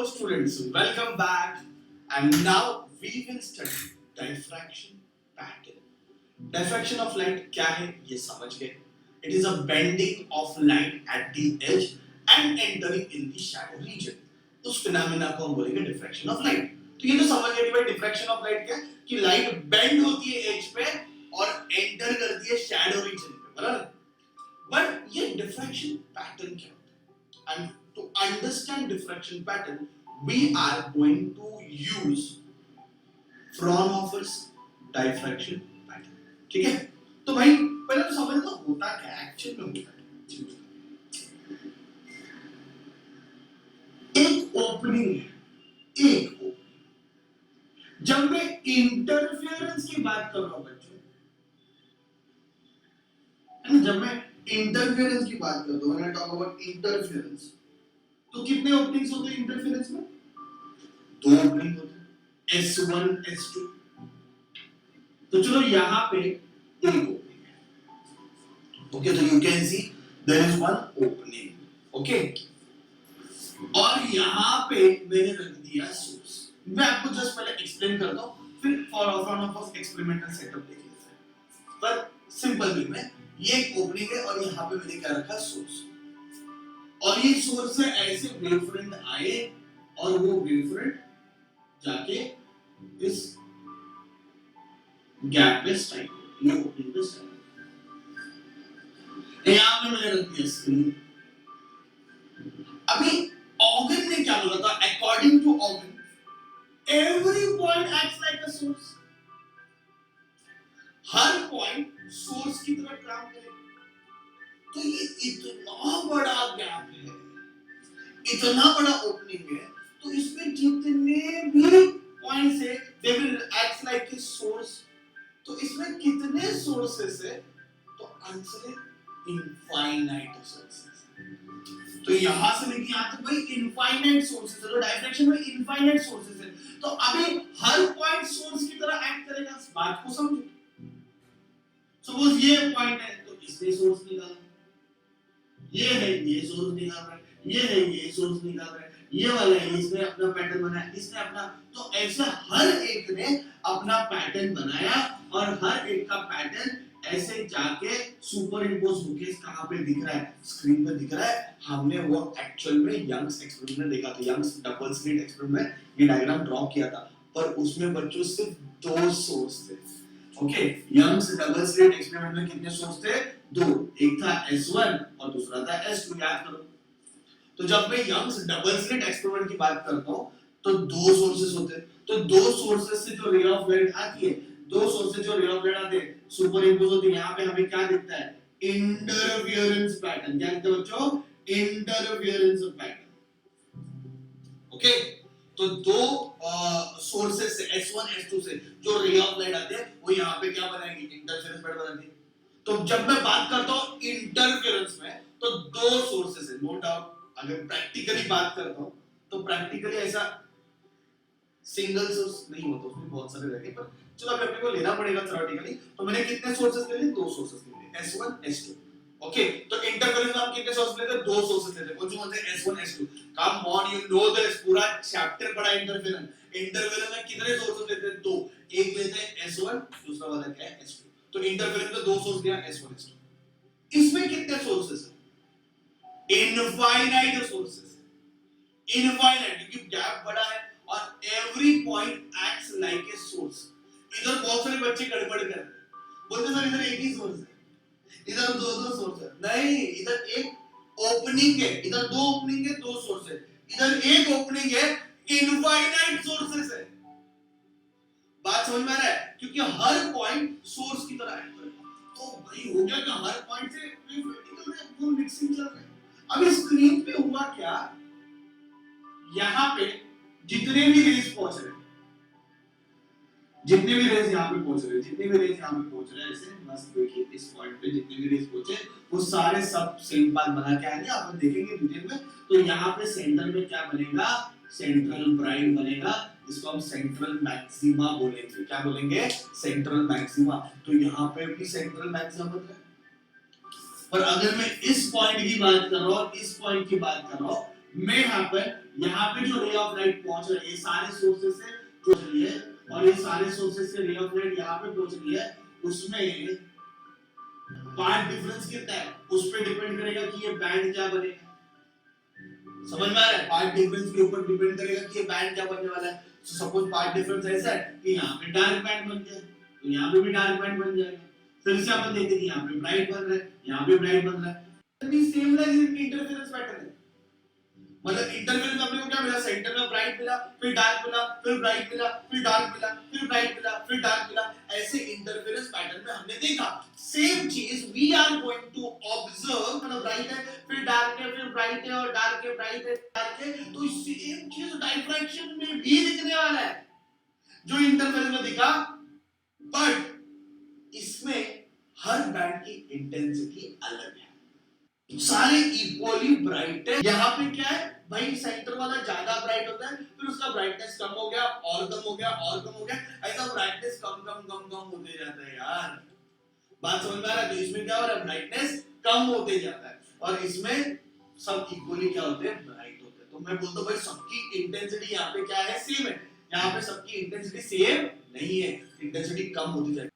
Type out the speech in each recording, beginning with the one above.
Hello students, welcome back and now we will study diffraction pattern. Diffraction of light क्या है ये समझ गए. It is a bending of light at the edge and entering in the shadow region. उस phenomena को हम बोलेंगे diffraction of light. तो ये तो समझ गए कि भाई diffraction of light क्या है कि लाइट बेंड होती है एज पे और एंटर करती है शैडो रीजन पे, बराबर. बट ये diffraction pattern क्या होता है? And to understand diffraction pattern, we are going to use Fraunhofer's diffraction pattern. ठीक है? तो भाई पहले तो समझ लो होता क्या एक्चुअल में होता है. एक ओपनिंग है, एक ओपनिंग. जब मैं इंटरफेरेंस की बात कर रहा हूं बच्चों, जब मैं इंटरफेरेंस की बात करता हूं, मैं टॉक अबाउट इंटरफेरेंस, तो कितने ओपनिंग्स होते हैं इंटरफेरेंस में? दो ओपनिंग होते हैं, S1 S2. तो चलो यहां पे एक ओपनिंग है. ओके, तो you can see there is one opening. Okay, और यहां पे मैंने रख दिया सोर्स. मैं आपको जस्ट पहले एक्सप्लेन करता हूं, फिर फॉर एक्सपेरिमेंटल सेटअप देख लेते हैं. पर सिंपल वे में ये एक ओपनिंग है और यहां पे मैंने क्या रखा? सोर्स. और ये सोर्स से ऐसे वेवफ्रंट आए और वो वेवफ्रंट जाके इस गैप पे स्ट्राइक हो, ये ओपनिंग पे स्ट्राइक. यहां पे मैंने रख दिया स्क्रीन. अभी ऑर्गन ने क्या बोला था? According to organ every point acts like a source. हर पॉइंट सोर्स की तरह काम करेगा. तो ये इतना बड़ा गैप है, इतना बड़ा ओपनिंग है, तो इसमें जितने भी पॉइंट्स है they will act like a source. तो इसमें कितने सोर्सेस है? तो आंसर है इनफाइनाइट सोर्सेस. तो यहां से लेके यहां तक भाई इनफाइनाइट सोर्सेस है. तो डायफ्रैक्शन में इनफाइनाइट सोर्सेस है. तो अभी हर पॉइंट सोर्स की तरह एक्ट करेगा. इस बात को समझो. सपोज ये पॉइंट है तो इसने सोर्स निकाला, ये है ये सोर्स निकाल रहा है, ये है ये सोर्स निकाल रहा है, ये वाला है इसने अपना पैटर्न बनाया, इसने अपना. तो ऐसे हर एक ने अपना पैटर्न बनाया और हर एक का पैटर्न ऐसे जाके सुपर इंपोज होके कहां पे दिख रहा है? स्क्रीन पे दिख रहा है. हमने वो एक्चुअल में यंग्स एक्सपेरिमेंट में देखा था. यंग्स डबल स्लिट एक्सपेरिमेंट में ये डायग्राम ड्रॉ किया था, पर उसमें बच्चों सिर्फ दो सोर्स थे. Okay, Young's double slit experiment में कितने सोर्स थे? दो. एक था S1 और दूसरा था S2. याद करो. तो जब मैं यंग्स डबल स्लिट एक्सपेरिमेंट की बात करता हूं तो दो सोर्सेस होते हैं. तो दो सोर्सेस से जो रे ऑफ लाइट आती है, दो सोर्सेस जो रे ऑफ लाइट आते हैं सुपर इंपोज होती है. यहां पे हमें क्या दिखता है? Interference pattern. क्या दिखता है बच्चों? Interference pattern. ओके, तो दो सोर्सेस से S1 S2 से जो रे ऑफ लाइट आते हैं वो यहां पे क्या बनाएंगे? इंटरफेरेंस पैटर्न बनाएंगे. तो जब मैं बात करता हूं इंटरफेरेंस में तो दो सोर्सेस है, नो डाउट. अगर प्रैक्टिकली बात करता हूं तो प्रैक्टिकली ऐसा सिंगल सोर्स नहीं होता, उसमें बहुत सारे रहते हैं. पर चलो अभी अपने को लेना पड़ेगा थ्योरेटिकली. तो मैंने कितने सोर्सेस ले लिए? दो सोर्सेस ले लिए, S1 S2. ओके, तो इंटरफेरेंस में हम कितने सोर्स लेते हैं? दो सोर्सेस लेते हैं. कौन से? S1 S2. Come on, you know this. पूरा चैप्टर पढ़ा इंटरफेरेंस. इंटरफेरेंस में कितने सोर्सेस लेते हैं? दो. एक लेते हैं S1, दूसरा वाला क्या है? S2. तो इंटरफेरेंस में दो सोर्स लिया, S1 S2. इसमें कितने सोर्सेस हैं? Infinite sources. इनफाइनाइट, क्योंकि गैप बड़ा है और every point acts like a source. इधर बहुत सारे बच्चे गड़बड़ कर रहे हैं, बोलते सर इधर एक ही सोर्स है, इधर दो दो सोर्स है. नहीं, इधर एक ओपनिंग है, इधर दो ओपनिंग है, दो सोर्स है. इधर एक ओपनिंग है, इनफाइनाइट सोर्सेस है. बात समझ में आ रहा है? क्योंकि हर पॉइंट सोर्स की तरह एक्ट करेगा. तो भाई हो गया कि हर पॉइंट से फुल मिक्सिंग चल रहा है. अब स्क्रीन पे हुआ क्या? यहां पे जितने भी रेज पहुंच रहे, जितने भी रेज यहां पे पहुंच रहे, जितने भी रेज यहां पे पहुंच रहे, ऐसे मस्त देखिए इस पॉइंट पे जितने भी रेज पहुंचे वो सारे सब सेम पाथ बना के आएंगे. आप देखेंगे डिटेल में. तो यहां पे सेंटर में क्या बनेगा? सेंट्रल ब्राइट बनेगा. इसको हम सेंट्रल मैक्सिमा बोलेंगे. क्या बोलेंगे? Central maxima. तो यहां पे भी सेंट्रल मैक्सिमा बन रहा है. पर अगर मैं इस पॉइंट की बात कर रहा हूं, इस पॉइंट की बात कर रहा हूं, may happen, यहाँ पे जो रे ऑफ लाइट पहुंच रही है सारे सोर्सेस से पहुंच रही है और ये सारे सोर्सेस से रे ऑफ लाइट यहाँ पे पहुंच रही है, उसमें पार्ट डिफरेंस कितना है उस पे डिपेंड करेगा कि ये बैंड क्या बनेगा। समझ में आ रहा है? पार्ट डिफरेंस के ऊपर डिपेंड करेगा कि ये बैंड क्या बनने वाला है। तो सपोज पार्ट डिफरेंस ऐसा है कि यहाँ पे डार्क बैंड बन गया तो यहाँ पे भी डार्क बैंड बन जाएगा। फिर से अपन देखते हैं यहाँ पे ब्राइट बन रहा है, यहाँ पे ब्राइट बन रहा है। भी सेम लाइक इंटरफेरेंस पैटर्न है। मतलब इंटरफेरेंस अपने को क्या मिला, सेंटर में ब्राइट मिला, फिर डार्क मिला, फिर ब्राइट मिला, फिर डार्क मिला, फिर ब्राइट मिला, फिर डार्क मिला। ऐसे इंटरफेरेंस पैटर्न में हमने देखा सेम चीज we are going to observe. मतलब ब्राइट है फिर डार्क है फिर ब्राइट है और डार्क है ब्राइट है डार्क है, तो सेम चीज डाइफ्रैक्शन में भी दिखने वाला है जो इंटरफेरेंस में दिखा। बट इसमें हर बैंड की इंटेंसिटी अलग है, सारे इक्वली ब्राइट है। यहाँ पे क्या है भाई, सेंटर वाला ज्यादा ब्राइट होता है, फिर उसका ब्राइटनेस कम हो गया और कम हो गया और कम हो गया, ऐसा ब्राइटनेस कम कम कम कम होते जाता है यार। बात समझ में आ रहा है? तो इसमें क्या हो रहा है, ब्राइटनेस कम होते जाता है और इसमें सब इक्वली क्या होते हैं, ब्राइट होते हैं। तो मैं बोलता हूँ भाई सबकी इंटेंसिटी यहाँ पे क्या है, सेम है। यहाँ पे सबकी इंटेंसिटी सेम नहीं है, इंटेंसिटी कम होती जाती है।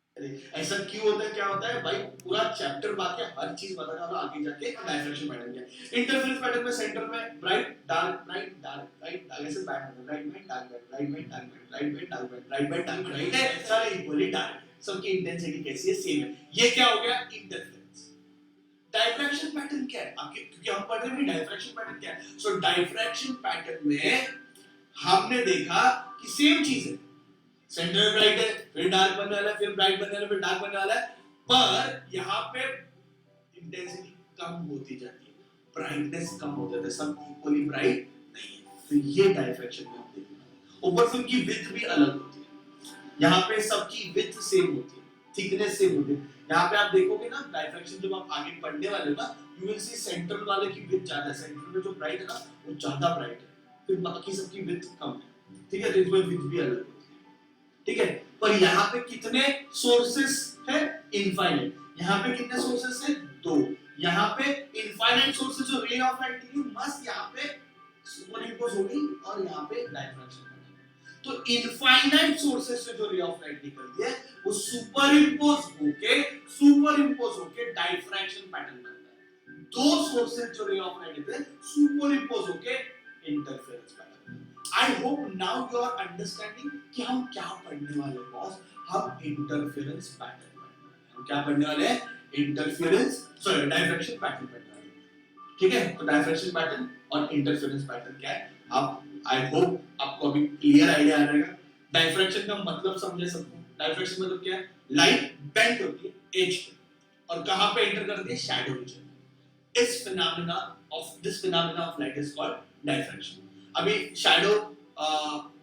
ऐसा क्यों होता है, क्या होता है भाई, पूरा चैप्टर बाकी हर चीज बता डालो आगे जाके। डायफ्रैक्शन पैटर्न क्या है, इंटरफेरेंस पैटर्न में सेंटर में bright dark bright dark bright ऐसे पैटर्न, ब्राइट में डार्क ब्राइट में डार्क ब्राइट में डार्क ब्राइट में डार्क ब्राइट है, सारे इक्वली डार्क, सबकी इंटेंसिटी कैसी है, सेम है। ये क्या हो गया, इंटरफेरेंस। डायफ्रैक्शन पैटर्न क्या है आपके, क्योंकि हम पढ़ रहे हैं डायफ्रैक्शन पैटर्न क्या है। सो डायफ्रैक्शन पैटर्न में हमने देखा कि सेम चीज है, सेंटर में ब्राइट है फिर डार्क बनने वाला है, फिर ब्राइट बनने वाला है, फिर डार्क बनने वाला है, पर यहाँ पे इंटेंसिटी कम होती जाती है, ब्राइटनेस कम हो जाता है, सब इक्वली ब्राइट नहीं है। तो ये डायफ्रैक्शन में हम देखते हैं। ऊपर से उनकी विड्थ भी अलग होती है, यहाँ पे सबकी विड्थ सेम होती है, थिकनेस सेम होती है। यहाँ पे आप देखोगे ना डायफ्रैक्शन जब आप आगे पढ़ने वाले हो ना, यू विल सी सेंट्रल वाले की विड्थ ज्यादा है, सेंटर में जो ब्राइट है ना वो ज्यादा ब्राइट है, फिर बाकी सबकी विड्थ कम है, ठीक है। तो इसमें विड्थ भी अलग है, ठीक है। पर यहाँ पे कितने सोर्सेस है, इनफाइनाइट। यहाँ पे कितने सोर्सेस है, दो। यहाँ पे इनफाइनाइट सोर्सेस जो रे ऑफ लाइट की मस्त यहाँ पे सुपरइम्पोज हो गई और यहाँ पे डायफ्रैक्शन। तो इनफाइनाइट सोर्सेस से जो रे ऑफ लाइट निकलती है वो सुपरइम्पोज होके डायफ्रैक्शन पैटर्न बनता है। दो सोर्सेस जो रे ऑफ लाइट देते हैं सुपरइम्पोज होके interference pattern. I hope now you are understanding कि हम क्या पढ़ने वाले हैं बॉस। हम इंटरफेरेंस पैटर्न पढ़ने वाले हैं। हम क्या पढ़ने वाले हैं, इंटरफेरेंस डायफ्रैक्शन पैटर्न पढ़ने वाले हैं, ठीक है। तो डायफ्रैक्शन पैटर्न और इंटरफेरेंस पैटर्न क्या है, आप आई होप आपको अभी क्लियर आइडिया आ जाएगा। डायफ्रैक्शन का मतलब समझे सबको। डायफ्रैक्शन मतलब क्या है, लाइट बेंड होती है एज पे और कहां पे एंटर करती है, shadow reason. This phenomena of light is called diffraction. अभी शैडो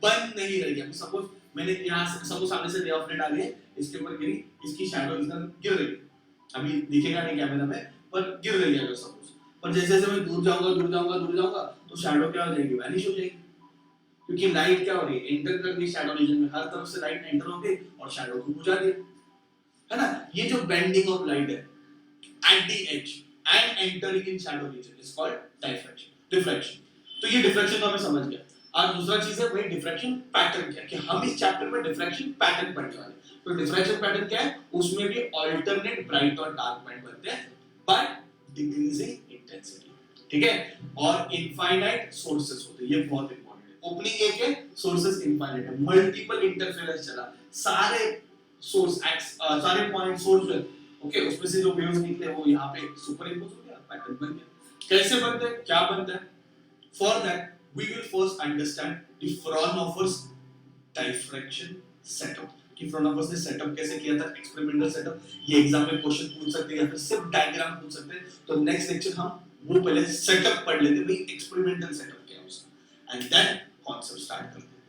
बन नहीं रही है, सपोज मैंने यहाँ से सपोज सामने से रे ऑफ लाइट आ रही है, इसके ऊपर गिरी, इसकी शैडो इधर गिर रही है, अभी दिखेगा नहीं कैमरा में पर गिर रही है सपोज। पर जैसे जैसे मैं दूर जाऊंगा तो शैडो क्या हो जाएगी, वैनिश हो जाएगी, क्योंकि लाइट क्या हो रही है, एंटर कर रही है शैडो रीजन में, हर तरफ से लाइट एंटर हो गई और शैडो को बुझा दिया, है ना। ये जो बेंडिंग ऑफ लाइट है at the edge and entering in shadow region is called diffraction. तो ये डिफ्रैक्शन तो हमें समझ गया। और दूसरा चीज है भाई डिफ्रैक्शन पैटर्न क्या है, कि हम इस चैप्टर में डिफ्रैक्शन पैटर्न पढ़ने वाले हैं। तो डिफ्रैक्शन पैटर्न क्या है, उसमें भी अल्टरनेट ब्राइट और डार्क बैंड बनते हैं बट डिक्रीजिंग इंटेंसिटी, ठीक है। और इनफाइनाइट सोर्सेस होते हैं, ये बहुत इंपॉर्टेंट है। ओपनिंग एक है, सोर्सेस इनफाइनाइट है, मल्टीपल इंटरफेरेंस चला, सारे सोर्स सारे पॉइंट सोर्स है, ओके, उसमें से जो वेव्स निकले वो यहाँ पे सुपरइम्पोज हो गया, पैटर्न बन गया। कैसे बनता है, क्या बनता है, for that we will first understand the Fraunhofer's diffraction setup कि Fraunhofer's ने सेटअप कैसे किया था, एक्सपेरिमेंटल सेटअप। ये एग्जाम में क्वेश्चन पूछ सकते हैं या फिर सिर्फ डायग्राम पूछ सकते हैं। तो नेक्स्ट लेक्चर हम वो पहले सेटअप पढ़ लेते हैं, भाई एक्सपेरिमेंटल सेटअप क्या है उसका, एंड देन कॉन्सेप्ट स्टार्ट करते हैं।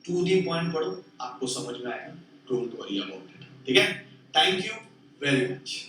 टू दी पॉइंट पढ़ो, आपको समझ में आएगा, डोंट वरी अबाउट इट, ठीक है। Thank you very much.